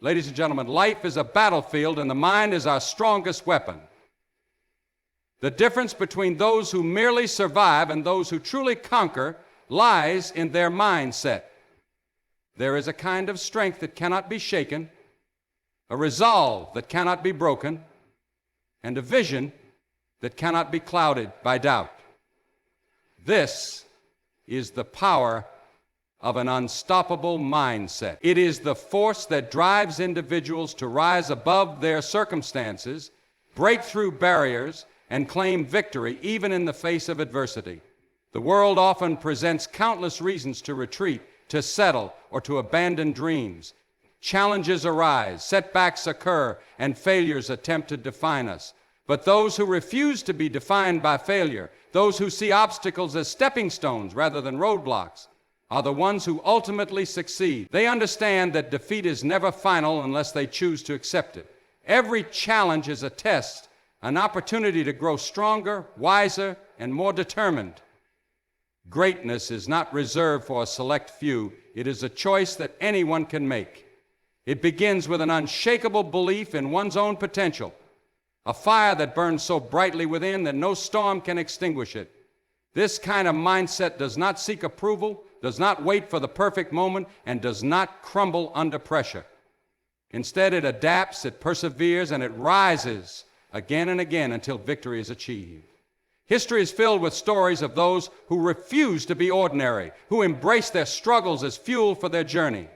Ladies and gentlemen, life is a battlefield and the mind is our strongest weapon. The difference between those who merely survive and those who truly conquer lies in their mindset. There is a kind of strength that cannot be shaken, a resolve that cannot be broken, and a vision that cannot be clouded by doubt. This is the power of an unstoppable mindset. It is the force that drives individuals to rise above their circumstances, break through barriers, and claim victory even in the face of adversity. The world often presents countless reasons to retreat, to settle, or to abandon dreams. Challenges arise, setbacks occur, and failures attempt to define us. But those who refuse to be defined by failure, those who see obstacles as stepping stones rather than roadblocks, are the ones who ultimately succeed. They understand that defeat is never final unless they choose to accept it. Every challenge is a test, an opportunity to grow stronger, wiser, and more determined. Greatness is not reserved for a select few. It is a choice that anyone can make. It begins with an unshakable belief in one's own potential, a fire that burns so brightly within that no storm can extinguish it. This kind of mindset does not seek approval, does not wait for the perfect moment, and does not crumble under pressure. Instead, it adapts, it perseveres, and it rises again and again until victory is achieved. History is filled with stories of those who refuse to be ordinary, who embrace their struggles as fuel for their journey.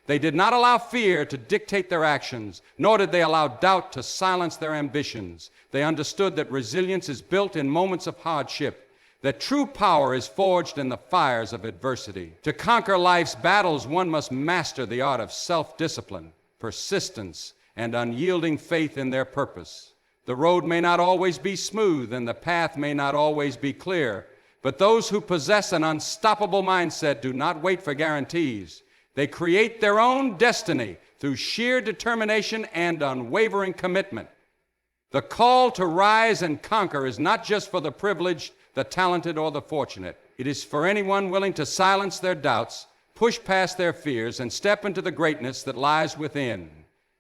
They did not allow fear to dictate their actions, nor did they allow doubt to silence their ambitions. They understood that resilience is built in moments of hardship, that true power is forged in the fires of adversity. To conquer life's battles, one must master the art of self-discipline, persistence, and unyielding faith in their purpose. The road may not always be smooth, and the path may not always be clear, but those who possess an unstoppable mindset do not wait for guarantees. They create their own destiny through sheer determination and unwavering commitment. The call to rise and conquer is not just for the privileged, the talented, or the fortunate. It is for anyone willing to silence their doubts, push past their fears, and step into the greatness that lies within.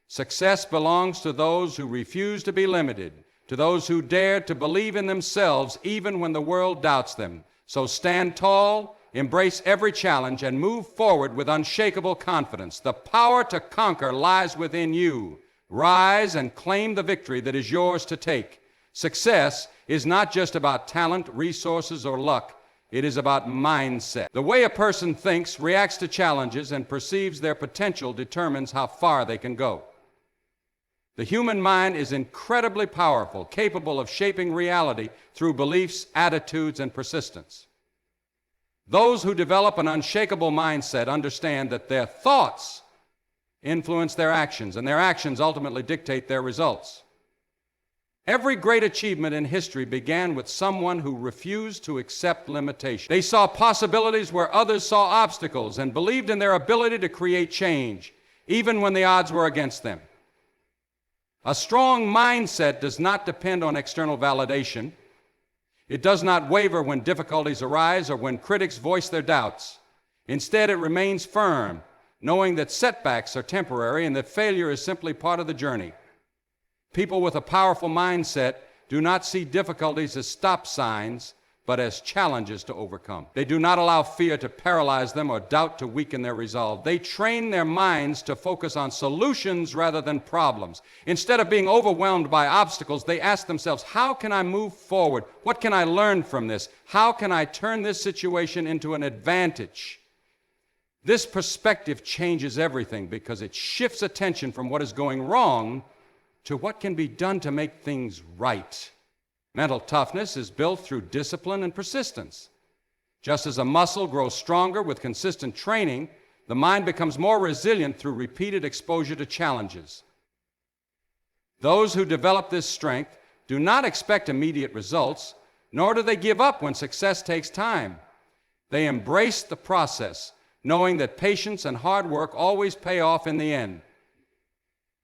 Success belongs to those who refuse to be limited, to those who dare to believe in themselves even when the world doubts them. So stand tall, embrace every challenge, and move forward with unshakable confidence. The power to conquer lies within you. Rise and claim the victory that is yours to take. Success is not just about talent, resources, or luck. It is about mindset. The way a person thinks, reacts to challenges, and perceives their potential determines how far they can go. The human mind is incredibly powerful, capable of shaping reality through beliefs, attitudes, and persistence. Those who develop an unshakable mindset understand that their thoughts influence their actions, and their actions ultimately dictate their results. Every great achievement in history began with someone who refused to accept limitation. They saw possibilities where others saw obstacles and believed in their ability to create change, even when the odds were against them. A strong mindset does not depend on external validation. It does not waver when difficulties arise or when critics voice their doubts. Instead, it remains firm, knowing that setbacks are temporary and that failure is simply part of the journey. People with a powerful mindset do not see difficulties as stop signs, but as challenges to overcome. They do not allow fear to paralyze them or doubt to weaken their resolve. They train their minds to focus on solutions rather than problems. Instead of being overwhelmed by obstacles, they ask themselves, how can I move forward? What can I learn from this? How can I turn this situation into an advantage? This perspective changes everything because it shifts attention from what is going wrong to what can be done to make things right. Mental toughness is built through discipline and persistence. Just as a muscle grows stronger with consistent training, the mind becomes more resilient through repeated exposure to challenges. Those who develop this strength do not expect immediate results, nor do they give up when success takes time. They embrace the process, knowing that patience and hard work always pay off in the end.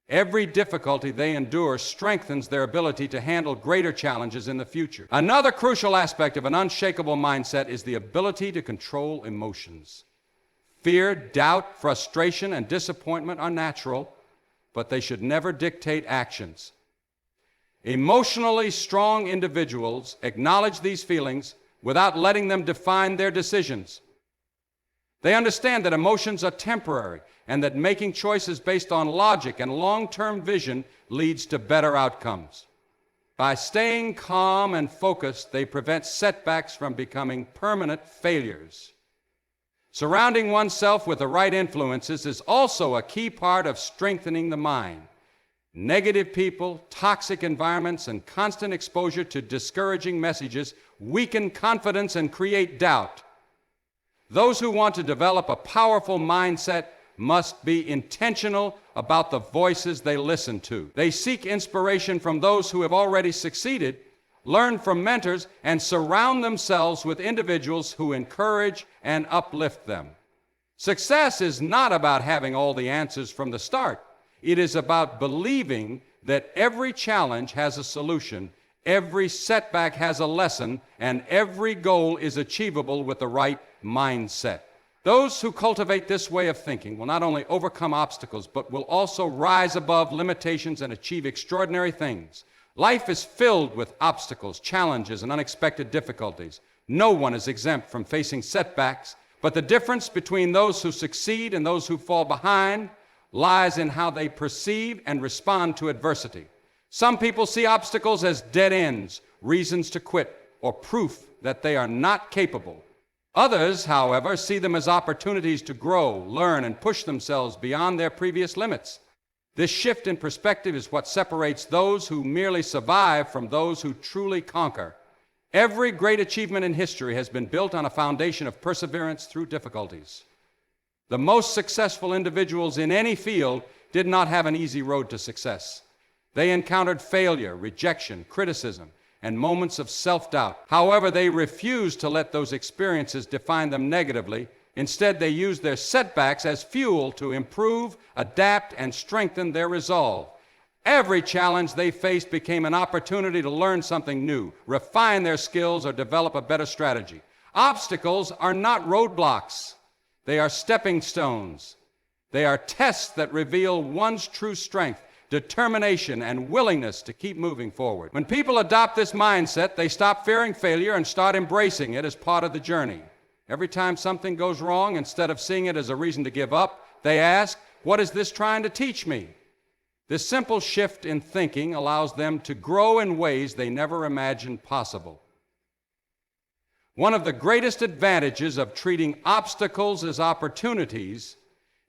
Every difficulty they endure strengthens their ability to handle greater challenges in the future. Another crucial aspect of an unshakable mindset is the ability to control emotions. Fear, doubt, frustration, and disappointment are natural, but they should never dictate actions. Emotionally strong individuals acknowledge these feelings without letting them define their decisions. They understand that emotions are temporary and that making choices based on logic and long-term vision leads to better outcomes. By staying calm and focused, they prevent setbacks from becoming permanent failures. Surrounding oneself with the right influences is also a key part of strengthening the mind. Negative people, toxic environments, and constant exposure to discouraging messages weaken confidence and create doubt. Those who want to develop a powerful mindset must be intentional about the voices they listen to. They seek inspiration from those who have already succeeded, learn from mentors, and surround themselves with individuals who encourage and uplift them. Success is not about having all the answers from the start. It is about believing that every challenge has a solution, every setback has a lesson, and every goal is achievable with the right mindset. Those who cultivate this way of thinking will not only overcome obstacles, but will also rise above limitations and achieve extraordinary things. Life is filled with obstacles, challenges, and unexpected difficulties. No one is exempt from facing setbacks, but the difference between those who succeed and those who fall behind lies in how they perceive and respond to adversity. Some people see obstacles as dead ends, reasons to quit, or proof that they are not capable. Others, however, see them as opportunities to grow, learn, and push themselves beyond their previous limits. This shift in perspective is what separates those who merely survive from those who truly conquer. Every great achievement in history has been built on a foundation of perseverance through difficulties. The most successful individuals in any field did not have an easy road to success. They encountered failure, rejection, criticism, and moments of self-doubt. However, they refused to let those experiences define them negatively. Instead, they used their setbacks as fuel to improve, adapt, and strengthen their resolve. Every challenge they faced became an opportunity to learn something new, refine their skills, or develop a better strategy. Obstacles are not roadblocks. They are stepping stones. They are tests that reveal one's true strength, determination, and willingness to keep moving forward. When people adopt this mindset, they stop fearing failure and start embracing it as part of the journey. Every time something goes wrong, instead of seeing it as a reason to give up, they ask, "What is this trying to teach me?" This simple shift in thinking allows them to grow in ways they never imagined possible. One of the greatest advantages of treating obstacles as opportunities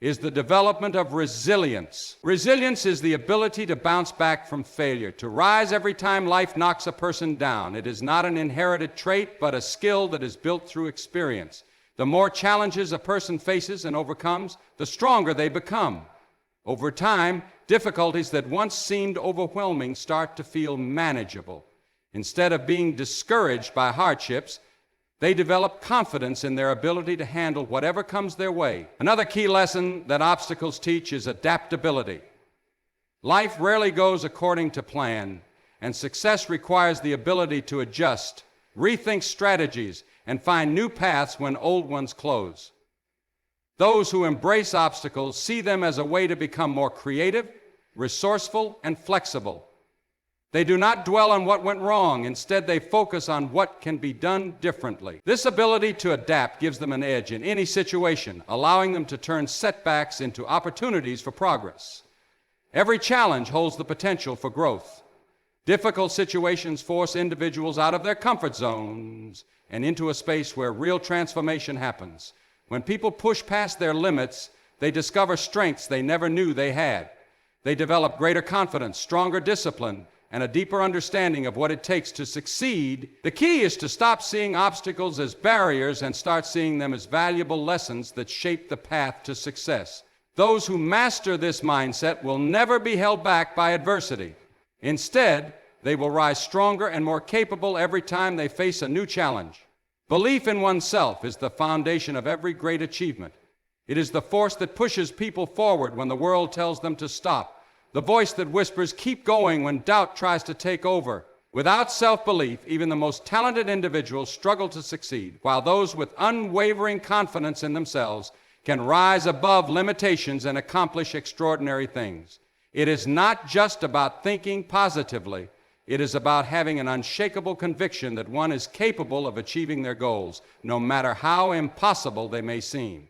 is the development of resilience. Resilience is the ability to bounce back from failure, to rise every time life knocks a person down. It is not an inherited trait, but a skill that is built through experience. The more challenges a person faces and overcomes, the stronger they become. Over time, difficulties that once seemed overwhelming start to feel manageable. Instead of being discouraged by hardships, they develop confidence in their ability to handle whatever comes their way. Another key lesson that obstacles teach is adaptability. Life rarely goes according to plan, and success requires the ability to adjust, rethink strategies, and find new paths when old ones close. Those who embrace obstacles see them as a way to become more creative, resourceful, and flexible. They do not dwell on what went wrong. Instead, they focus on what can be done differently. This ability to adapt gives them an edge in any situation, allowing them to turn setbacks into opportunities for progress. Every challenge holds the potential for growth. Difficult situations force individuals out of their comfort zones and into a space where real transformation happens. When people push past their limits, they discover strengths they never knew they had. They develop greater confidence, stronger discipline, and a deeper understanding of what it takes to succeed. The key is to stop seeing obstacles as barriers and start seeing them as valuable lessons that shape the path to success. Those who master this mindset will never be held back by adversity. Instead, they will rise stronger and more capable every time they face a new challenge. Belief in oneself is the foundation of every great achievement. It is the force that pushes people forward when the world tells them to stop. The voice that whispers, "Keep going," when doubt tries to take over. Without self-belief, even the most talented individuals struggle to succeed, while those with unwavering confidence in themselves can rise above limitations and accomplish extraordinary things. It is not just about thinking positively. It is about having an unshakable conviction that one is capable of achieving their goals, no matter how impossible they may seem.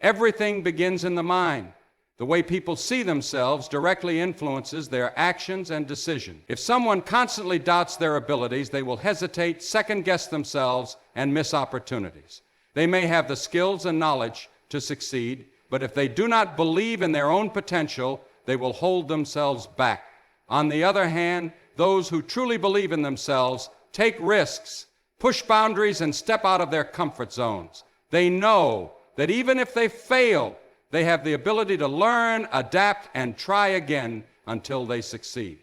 Everything begins in the mind. The way people see themselves directly influences their actions and decisions. If someone constantly doubts their abilities, they will hesitate, second-guess themselves, and miss opportunities. They may have the skills and knowledge to succeed, but if they do not believe in their own potential, they will hold themselves back. On the other hand, those who truly believe in themselves take risks, push boundaries, and step out of their comfort zones. They know that even if they fail, they have the ability to learn, adapt, and try again until they succeed.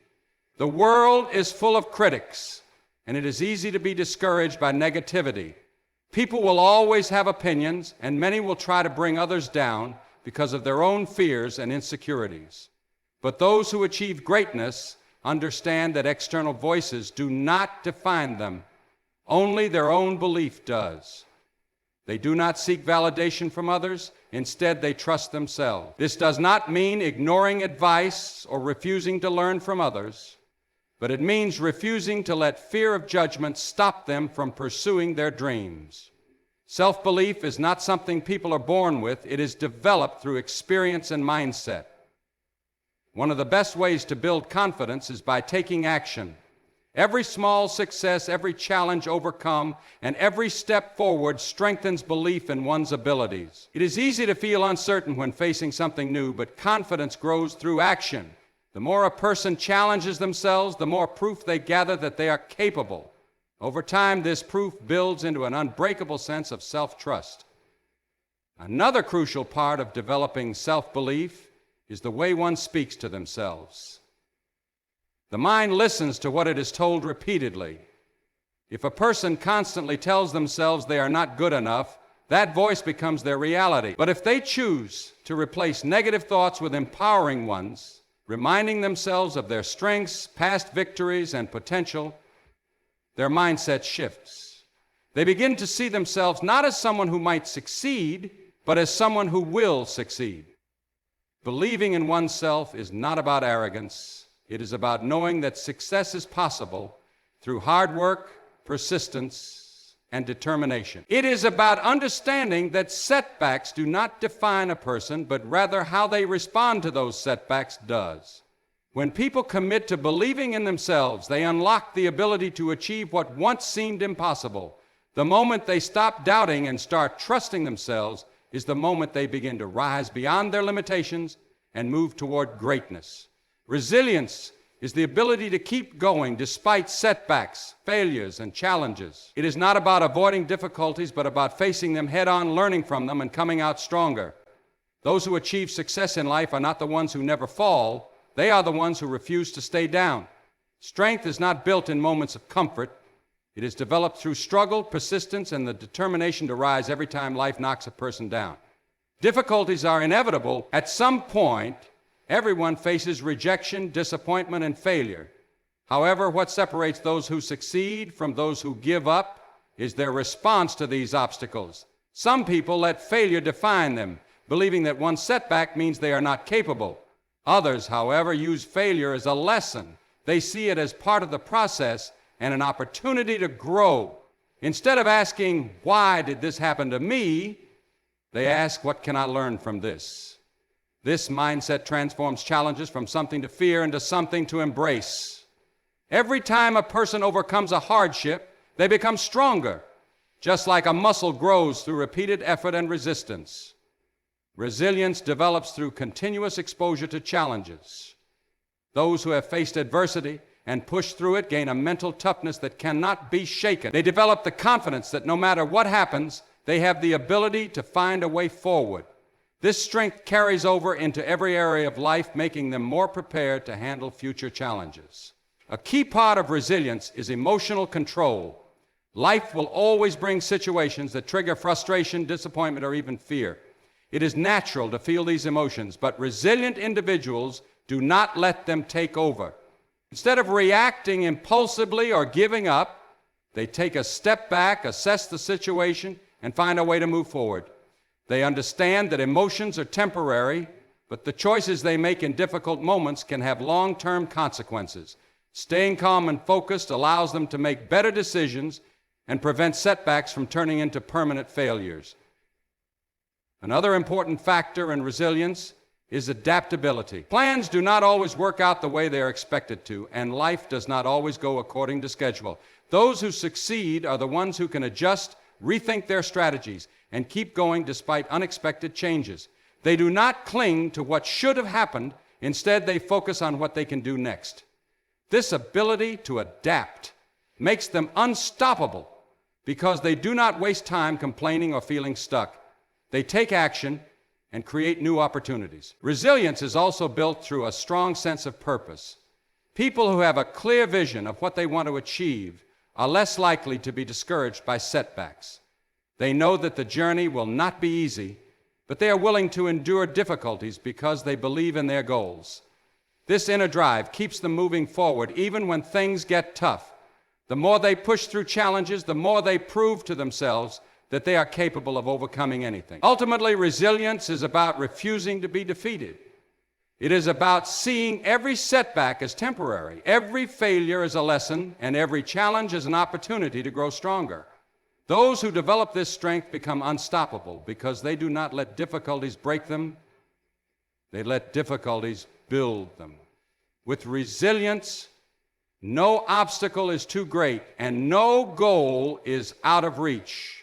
The world is full of critics, and it is easy to be discouraged by negativity. People will always have opinions, and many will try to bring others down because of their own fears and insecurities. But those who achieve greatness understand that external voices do not define them. Only their own belief does. They do not seek validation from others. Instead, they trust themselves. This does not mean ignoring advice or refusing to learn from others, but it means refusing to let fear of judgment stop them from pursuing their dreams. Self-belief is not something people are born with. It is developed through experience and mindset. One of the best ways to build confidence is by taking action. Every small success, every challenge overcome, and every step forward strengthens belief in one's abilities. It is easy to feel uncertain when facing something new, but confidence grows through action. The more a person challenges themselves, the more proof they gather that they are capable. Over time, this proof builds into an unbreakable sense of self-trust. Another crucial part of developing self-belief is the way one speaks to themselves. The mind listens to what it is told repeatedly. If a person constantly tells themselves they are not good enough, that voice becomes their reality. But if they choose to replace negative thoughts with empowering ones, reminding themselves of their strengths, past victories, and potential, their mindset shifts. They begin to see themselves not as someone who might succeed, but as someone who will succeed. Believing in oneself is not about arrogance. It is about knowing that success is possible through hard work, persistence, and determination. It is about understanding that setbacks do not define a person, but rather how they respond to those setbacks does. When people commit to believing in themselves, they unlock the ability to achieve what once seemed impossible. The moment they stop doubting and start trusting themselves is the moment they begin to rise beyond their limitations and move toward greatness. Resilience is the ability to keep going despite setbacks, failures, and challenges. It is not about avoiding difficulties, but about facing them head-on, learning from them, and coming out stronger. Those who achieve success in life are not the ones who never fall. They are the ones who refuse to stay down. Strength is not built in moments of comfort. It is developed through struggle, persistence, and the determination to rise every time life knocks a person down. Difficulties are inevitable. At some point, everyone faces rejection, disappointment, and failure. However, what separates those who succeed from those who give up is their response to these obstacles. Some people let failure define them, believing that one setback means they are not capable. Others, however, use failure as a lesson. They see it as part of the process and an opportunity to grow. Instead of asking, "Why did this happen to me?" they ask, "What can I learn from this?" This mindset transforms challenges from something to fear into something to embrace. Every time a person overcomes a hardship, they become stronger, just like a muscle grows through repeated effort and resistance. Resilience develops through continuous exposure to challenges. Those who have faced adversity and pushed through it gain a mental toughness that cannot be shaken. They develop the confidence that no matter what happens, they have the ability to find a way forward. This strength carries over into every area of life, making them more prepared to handle future challenges. A key part of resilience is emotional control. Life will always bring situations that trigger frustration, disappointment, or even fear. It is natural to feel these emotions, but resilient individuals do not let them take over. Instead of reacting impulsively or giving up, they take a step back, assess the situation, and find a way to move forward. They understand that emotions are temporary, but the choices they make in difficult moments can have long-term consequences. Staying calm and focused allows them to make better decisions and prevent setbacks from turning into permanent failures. Another important factor in resilience is adaptability. Plans do not always work out the way they are expected to, and life does not always go according to schedule. Those who succeed are the ones who can adjust, rethink their strategies, and keep going despite unexpected changes. They do not cling to what should have happened. Instead, they focus on what they can do next. This ability to adapt makes them unstoppable because they do not waste time complaining or feeling stuck. They take action and create new opportunities. Resilience is also built through a strong sense of purpose. People who have a clear vision of what they want to achieve are less likely to be discouraged by setbacks. They know that the journey will not be easy, but they are willing to endure difficulties because they believe in their goals. This inner drive keeps them moving forward even when things get tough. The more they push through challenges, the more they prove to themselves that they are capable of overcoming anything. Ultimately, resilience is about refusing to be defeated. It is about seeing every setback as temporary, every failure as a lesson, and every challenge as an opportunity to grow stronger. Those who develop this strength become unstoppable because they do not let difficulties break them. They let difficulties build them. With resilience, no obstacle is too great and no goal is out of reach.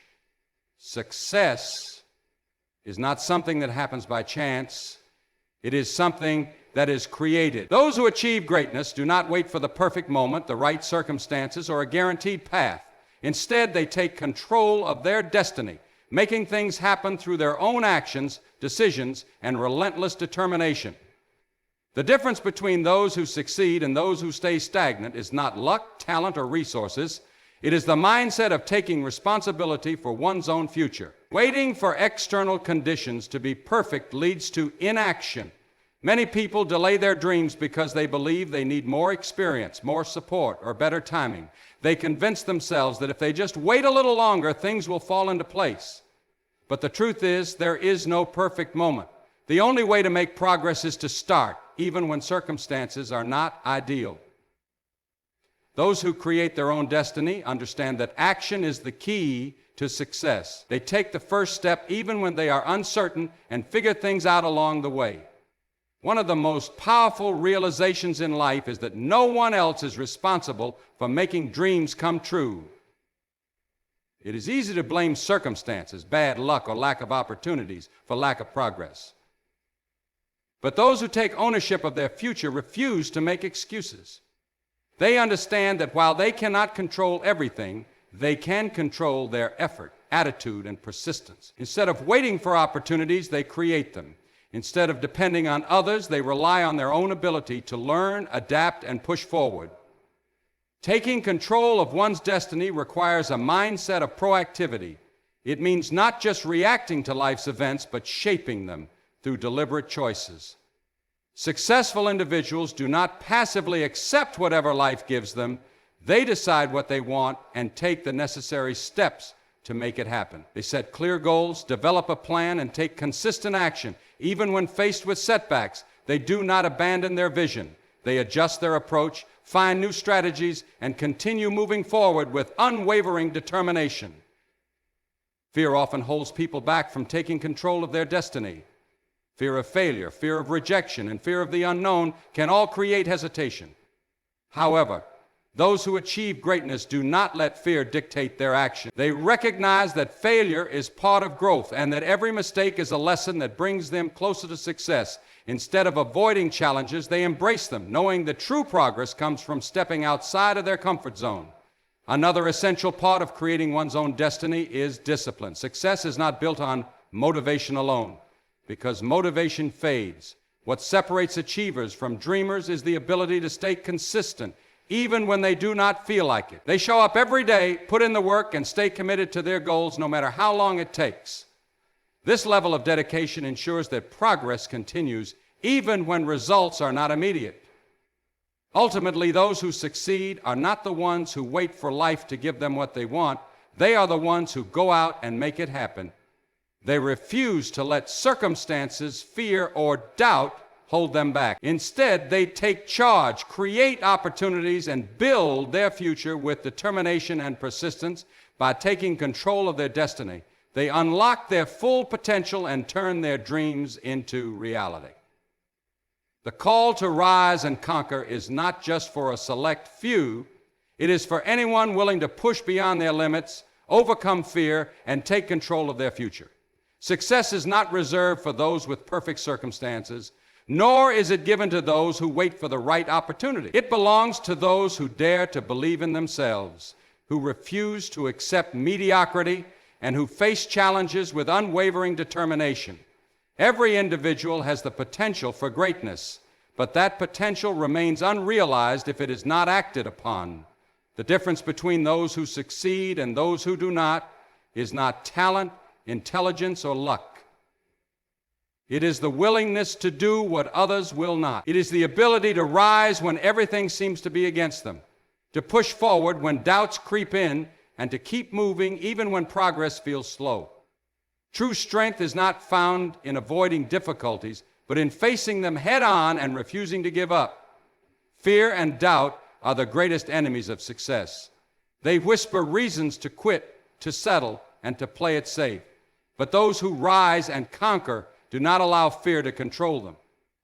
Success is not something that happens by chance. It is something that is created. Those who achieve greatness do not wait for the perfect moment, the right circumstances, or a guaranteed path. Instead, they take control of their destiny, making things happen through their own actions, decisions, and relentless determination. The difference between those who succeed and those who stay stagnant is not luck, talent, or resources. It is the mindset of taking responsibility for one's own future. Waiting for external conditions to be perfect leads to inaction. Many people delay their dreams because they believe they need more experience, more support, or better timing. They convince themselves that if they just wait a little longer, things will fall into place. But the truth is, there is no perfect moment. The only way to make progress is to start, even when circumstances are not ideal. Those who create their own destiny understand that action is the key to success. They take the first step even when they are uncertain and figure things out along the way. One of the most powerful realizations in life is that no one else is responsible for making dreams come true. It is easy to blame circumstances, bad luck, or lack of opportunities for lack of progress. But those who take ownership of their future refuse to make excuses. They understand that while they cannot control everything, they can control their effort, attitude, and persistence. Instead of waiting for opportunities, they create them. Instead of depending on others, they rely on their own ability to learn, adapt, and push forward. Taking control of one's destiny requires a mindset of proactivity. It means not just reacting to life's events, but shaping them through deliberate choices. Successful individuals do not passively accept whatever life gives them. They decide what they want and take the necessary steps to make it happen. They set clear goals, develop a plan, and take consistent action. Even when faced with setbacks, they do not abandon their vision. They adjust their approach, find new strategies, and continue moving forward with unwavering determination. Fear often holds people back from taking control of their destiny. Fear of failure, fear of rejection, and fear of the unknown can all create hesitation. However, those who achieve greatness do not let fear dictate their action. They recognize that failure is part of growth and that every mistake is a lesson that brings them closer to success. Instead of avoiding challenges, they embrace them, knowing that true progress comes from stepping outside of their comfort zone. Another essential part of creating one's own destiny is discipline. Success is not built on motivation alone, because motivation fades. What separates achievers from dreamers is the ability to stay consistent, even when they do not feel like it. They show up every day, put in the work, and stay committed to their goals no matter how long it takes. This level of dedication ensures that progress continues even when results are not immediate. Ultimately, those who succeed are not the ones who wait for life to give them what they want. They are the ones who go out and make it happen. They refuse to let circumstances, fear, or doubt hold them back. Instead, they take charge, create opportunities, and build their future with determination and persistence by taking control of their destiny. They unlock their full potential and turn their dreams into reality. The call to rise and conquer is not just for a select few. It is for anyone willing to push beyond their limits, overcome fear, and take control of their future. Success is not reserved for those with perfect circumstances, nor is it given to those who wait for the right opportunity. It belongs to those who dare to believe in themselves, who refuse to accept mediocrity, and who face challenges with unwavering determination. Every individual has the potential for greatness, but that potential remains unrealized if it is not acted upon. The difference between those who succeed and those who do not is not talent, intelligence, or luck. It is the willingness to do what others will not. It is the ability to rise when everything seems to be against them, to push forward when doubts creep in, and to keep moving even when progress feels slow. True strength is not found in avoiding difficulties, but in facing them head on and refusing to give up. Fear and doubt are the greatest enemies of success. They whisper reasons to quit, to settle, and to play it safe. But those who rise and conquer do not allow fear to control them.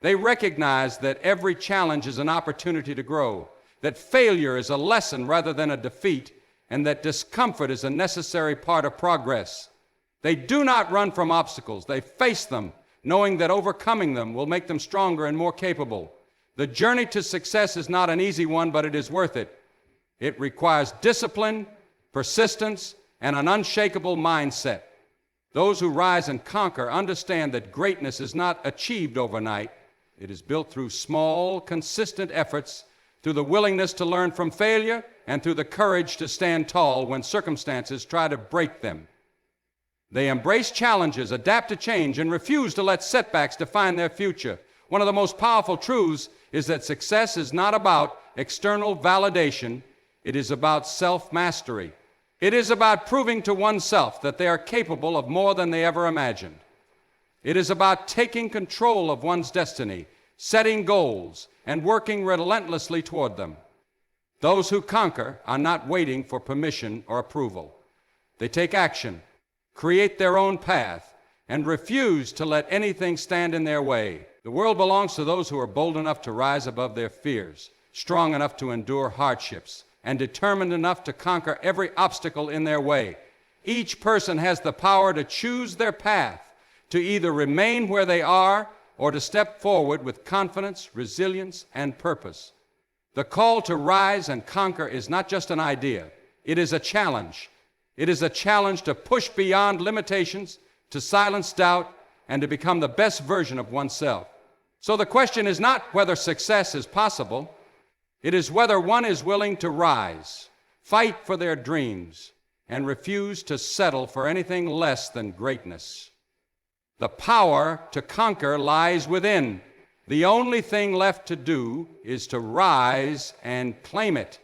They recognize that every challenge is an opportunity to grow, that failure is a lesson rather than a defeat, and that discomfort is a necessary part of progress. They do not run from obstacles. They face them, knowing that overcoming them will make them stronger and more capable. The journey to success is not an easy one, but it is worth it. It requires discipline, persistence, and an unshakable mindset. Those who rise and conquer understand that greatness is not achieved overnight. It is built through small, consistent efforts, through the willingness to learn from failure, and through the courage to stand tall when circumstances try to break them. They embrace challenges, adapt to change, and refuse to let setbacks define their future. One of the most powerful truths is that success is not about external validation. It is about self-mastery. It is about proving to oneself that they are capable of more than they ever imagined. It is about taking control of one's destiny, setting goals, and working relentlessly toward them. Those who conquer are not waiting for permission or approval. They take action, create their own path, and refuse to let anything stand in their way. The world belongs to those who are bold enough to rise above their fears, strong enough to endure hardships, and determined enough to conquer every obstacle in their way. Each person has the power to choose their path, to either remain where they are or to step forward with confidence, resilience, and purpose. The call to rise and conquer is not just an idea. It is a challenge. It is a challenge to push beyond limitations, to silence doubt, and to become the best version of oneself. So the question is not whether success is possible. It is whether one is willing to rise, fight for their dreams, and refuse to settle for anything less than greatness. The power to conquer lies within. The only thing left to do is to rise and claim it.